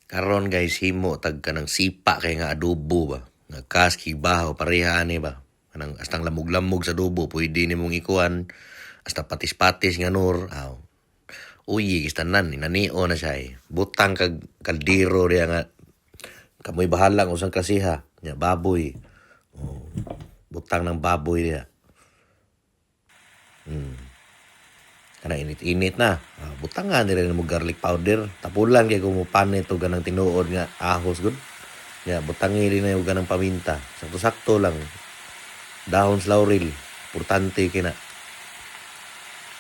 Karon guys, himo tag kanang sipa kay nga adobo ba. Nga kaski bahaw pareha ani ba. Kanang astang lamog-lamog sa adobo pwede nimong ikuan hasta patis-patis nga nur. Aw. Uyi tanan inanio na siya eh. Butang kag kaldero riya nga kamoy bahala kung usang klasiha. Nya baboy. Oh, butang ng baboy riya. Kana init-init na. Butangan nila mo garlic powder. Tapulan kay kumupan ito ganang tinuod nga ahos gud. Ya, butangi rin na yung ganang paminta. Sakto-sakto lang. Dahon sa laurel. Importante kina.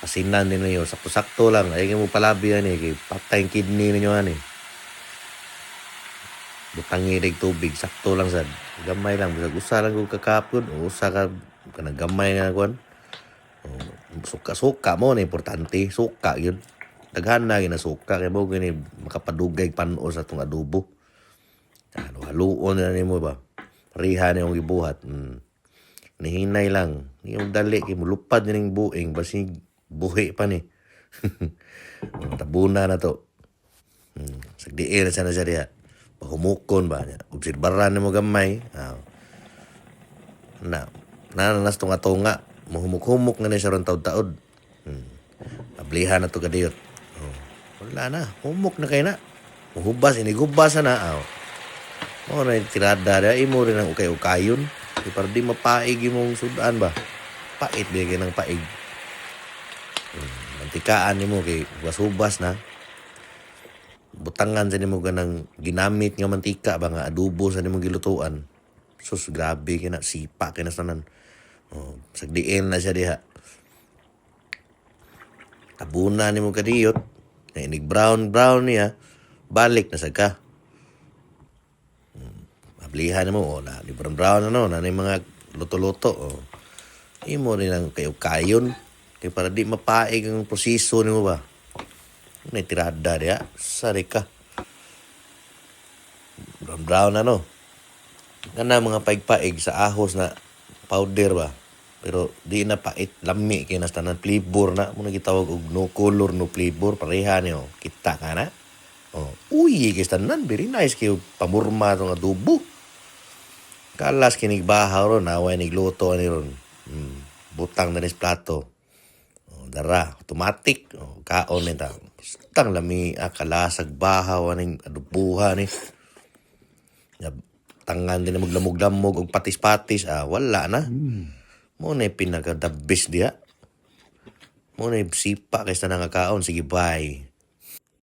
Asinan din na yun. Sakto-sakto lang. Ay mo palabi yan eh. Kay patay yung kidney ninyo yan eh. Butangi rin tubig. Sakto lang sad. Gamay lang. Bisag usa lang kung kakapon. O usa ka kanang gamay nga kuan. Suka-suka mo na importante. Suka yun. Daghan na na suka. Kaya mo gini makapadugay panon sa itong adobo. Haluon na mo ba? Riha na yung ibuhat. Nihinay lang. Yung dali. Mulupad na yung buing. Basig buhi pa ni. Tabuna na to. Sagdiin na sana siya diya. Pahumukon ba? Obserbaran na mo gamay. Nanas to nga tunga. Mahumuk-humuk na siya ron taod-taod. Ablihan na to kadiyot. Wala na. Humuk na kayo na. Mahubas. Inigubas na. Mo na tirada da imo rin ang ukay-ukayon. Para di mapaig imong sudan ba. Pait bigay ng paig. Mantikaan nimo kay ubas-ubas na. Butangan sa nimo ganang ginamit nga mantika ba nga adobo sa nimo gilutuan. Sus grabe kina sipa kina tanan. Sagdiin na siya diha. Abuna nimo kadiyot. Inig brown niya. Balik na sa ka. Ablihan mo, na di brown ano, na mga luto-luto. Imo rin ang kayo-kayon. Kaya para di mapaig ang proseso nimo ba. May tirada diya. Sari ka. Brown ano. Kana mga paig-paig sa ahos na powder ba. Pero di na pait. Lami kaya nastanan flavor na. Muna gitawag og no color, no flavor. Pareha niyo. Kita ka na. Uy, kistanan. Very nice kayo pamurma itong adobo. Kalas kinig bahaw ron, away nigluto ani ron. Butang na nis plato. Dara, automatic. Kaon nita. Bastang lami kalasag bahaw aning adubuha ni. Tangan din na maglamog-lamog og patis-patis. Wala na. Mo na pinaka the best diya. Mo na sipa kaysa nangakaon. Sige, bye.